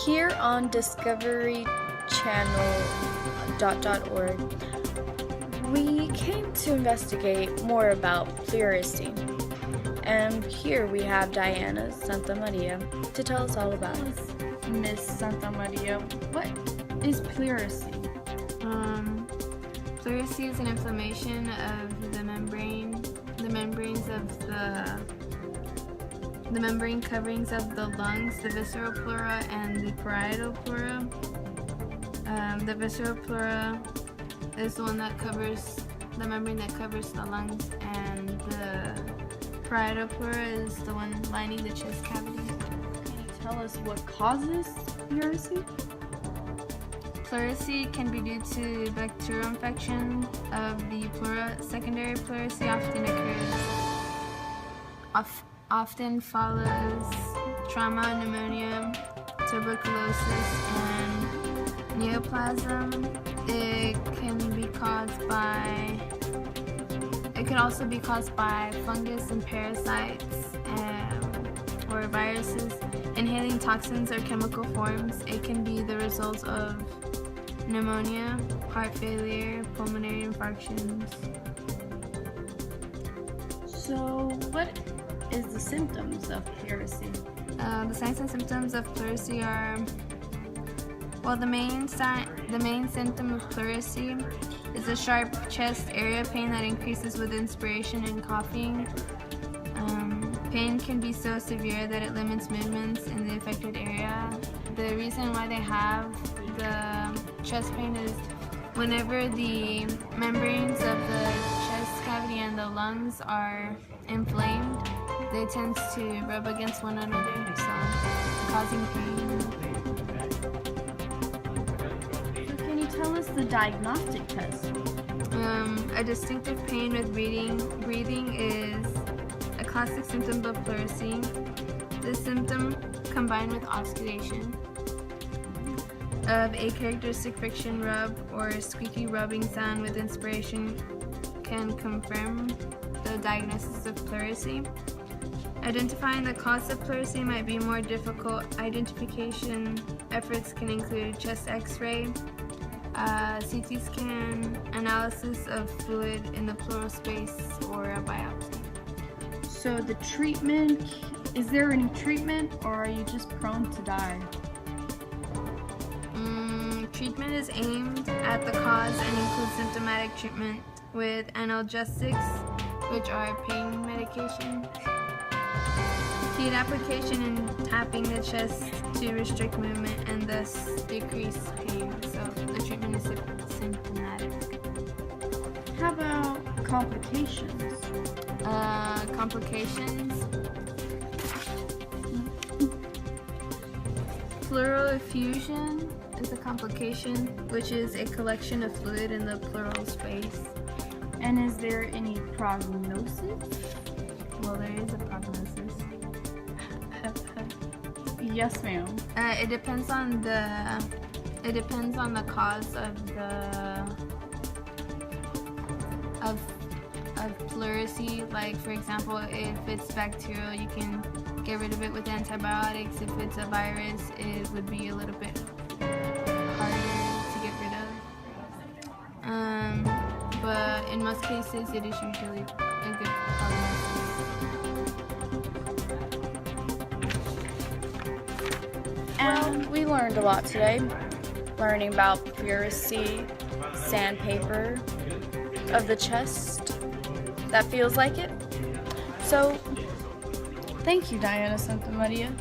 Here on discoverychannel.org, we came to investigate more about pleurisy. And here we have Diana Santamaria to tell us all about it. Miss Santamaria, what is pleurisy? Pleurisy is an inflammation of the membranes of the membrane coverings of the lungs, the visceral pleura, and the parietal pleura. The visceral pleura is the one that covers the membrane that covers the lungs, and the parietal pleura is the one lining the chest cavity. Can you tell us what causes pleurisy? Pleurisy can be due to bacterial infection of the pleura. Secondary pleurisy often follows trauma, pneumonia, tuberculosis, and neoplasm. It can also be caused by fungus and parasites or viruses. Inhaling toxins or chemical forms. It can be the result of pneumonia, heart failure, pulmonary infarctions. So, what is the symptoms of pleurisy? The signs and symptoms of pleurisy are, the main symptom of pleurisy is a sharp chest area pain that increases with inspiration and coughing. Pain can be so severe that it limits movements in the affected area. The reason why they have the chest pain is whenever the membranes of the chest cavity and the lungs are inflamed, they tend to rub against one another, so causing pain. So can you tell us the diagnostic test? A distinctive pain with breathing is a classic symptom of pleurisy. This symptom, combined with auscultation of a characteristic friction rub or squeaky rubbing sound with inspiration, can confirm the diagnosis of pleurisy. Identifying the cause of pleurisy might be more difficult. Identification efforts can include chest x-ray, CT scan, analysis of fluid in the pleural space, or a biopsy. So the treatment, is there any treatment, or are you just prone to die? Treatment is aimed at the cause and includes symptomatic treatment with analgesics, which are pain medication, heat application, and tapping the chest to restrict movement and thus decrease pain. So the treatment is symptomatic. How about complications? Complications. Pleural effusion is a complication, which is a collection of fluid in the pleural space. And is there any prognosis? Well, there is a prognosis. Yes, ma'am. It depends on the cause of pleurisy. Like, for example, if it's bacterial, you can get rid of it with antibiotics. If it's a virus, it would be a little bit harder to get rid of. But in most cases, it is usually a good prognosis. And we learned a lot today, learning about pleurisy, sandpaper of the chest that feels like it. So, thank you, Diana Santamaria.